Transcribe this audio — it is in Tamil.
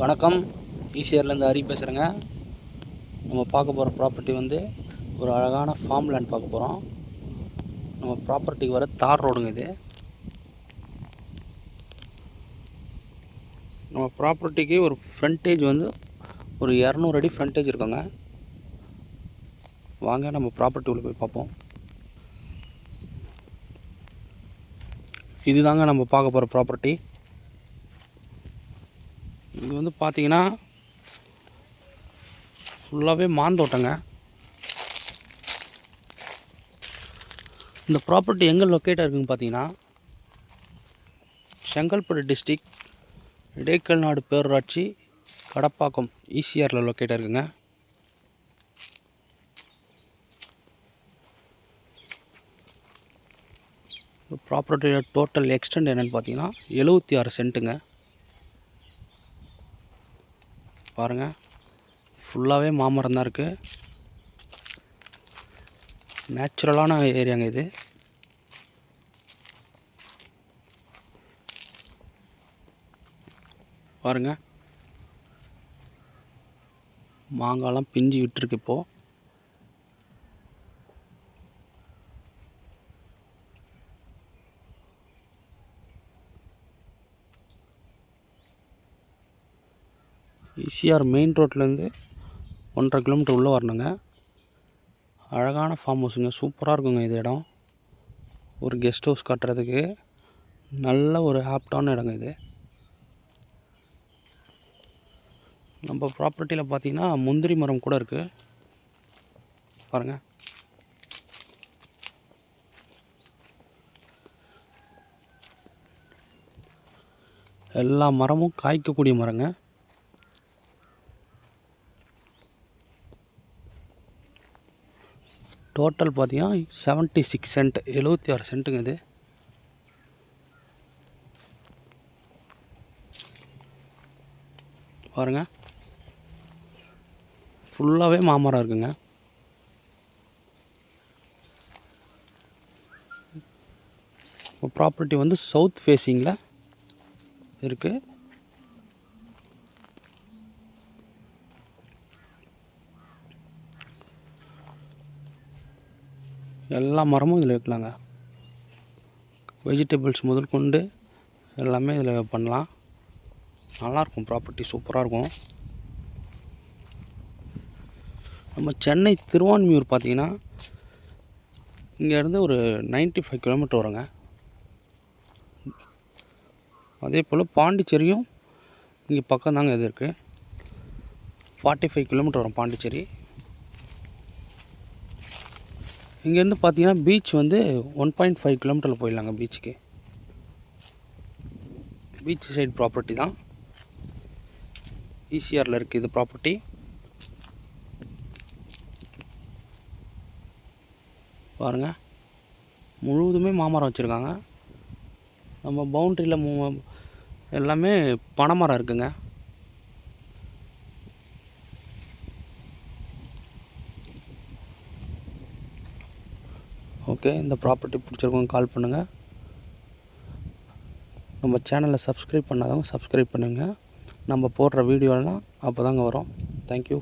வணக்கம். ஈசிஆர்லேருந்து ஹரி பேசுகிறேங்க. நம்ம பார்க்க போகிற ப்ராப்பர்ட்டி வந்து ஒரு அழகான ஃபார்ம் லேண்ட் பார்க்க போகிறோம். நம்ம ப்ராப்பர்ட்டிக்கு வர தார் ரோடுங்க இது. நம்ம ப்ராப்பர்ட்டிக்கு ஒரு ஃப்ரண்டேஜ் வந்து ஒரு 200 அடி ஃப்ரண்டேஜ் இருக்குங்க. வாங்க நம்ம ப்ராப்பர்ட்டி உள்ள போய் பார்ப்போம். இதுதாங்க நம்ம பார்க்க போகிற ப்ராப்பர்ட்டி. இது வந்து பார்த்தீங்கன்னா ஃபுல்லாகவே மாந்தோட்டங்க. இந்த ப்ராப்பர்ட்டி எங்கே லொக்கேட்டாக இருக்குதுன்னு பார்த்தீங்கன்னா செங்கல்பட்டு டிஸ்ட்ரிக் இடைக்கல்நாடு பேரூராட்சி கடப்பாக்கம் ஈசிஆரில் லொக்கேட்டாக இருக்குங்க. ப்ராப்பர்ட்டியோட டோட்டல் எக்ஸ்டெண்ட் என்னென்னு பார்த்தீங்கன்னா 76 சென்ட்டுங்க. பாருங்கள், ஃபுல்லாகவே மாமரம் தான் இருக்குது. நேச்சுரலான ஏரியாங்க இது. பாருங்கள், மாங்காய்லாம் பிஞ்சு விட்டுருக்கு. இப்போது ஈசிஆர் மெயின் ரோட்லேருந்து 1.5 கிலோமீட்டர் உள்ளே வரணுங்க. அழகான ஃபார்ம் ஹவுஸுங்க, சூப்பராக இருக்குங்க இது இடம். ஒரு கெஸ்ட் ஹவுஸ் கட்டுறதுக்கு நல்ல ஒரு ஆப்டான இடங்க இது. நம்ம ப்ராப்பர்ட்டியில் பார்த்திங்கன்னா முந்திரி மரம் கூட இருக்குது. பாருங்கள், எல்லா மரமும் காய்க்கக்கூடிய மரங்க. டோட்டல் பார்த்தீங்கன்னா 76 சென்ட், 76 சென்ட்டுங்க இது. பாருங்கள், ஃபுல்லாகவே மாமரம் இருக்குங்க. ப்ராப்பர்ட்டி வந்து சவுத் ஃபேஸிங்கில் இருக்குது. எல்லா மரமும் இதில் வைக்கலாங்க. வெஜிடபிள்ஸ் முதல் கொண்டு எல்லாமே இதில் பண்ணலாம். நல்லாயிருக்கும், ப்ராப்பர்ட்டி சூப்பராக இருக்கும். நம்ம சென்னை திருவான்மியூர் பார்த்திங்கன்னா இங்கேருந்து ஒரு 95 கிலோமீட்டர் வருங்க. அதே போல் பாண்டிச்சேரியும் இங்கே பக்கம் தாங்க இது இருக்குது. 45 கிலோமீட்டர் வரும் பாண்டிச்சேரி. இங்கேருந்து பார்த்தீங்கன்னா பீச் வந்து 1.5 கிலோமீட்டரில் போயிடலாங்க பீச்சுக்கு. பீச் சைடு ப்ராப்பர்ட்டி தான். ஈசிஆரில் இருக்குது இது ப்ராப்பர்ட்டி. பாருங்கள், முழுவதுமே மாமரம் வச்சுருக்காங்க. நம்ம பவுண்ட்ரியில் எல்லாமே பனைமரம் இருக்குங்க. ஓகே, இந்த ப்ராப்பர்ட்டி பிடிச்சிருக்கவங்க கால் பண்ணுங்கள். நம்ம சேனலை சப்ஸ்கிரைப் பண்ணாதவங்க சப்ஸ்கிரைப் பண்ணுங்கள். நம்ம போடுற வீடியோலாம் அப்போ தாங்க வரும். தேங்க்யூ.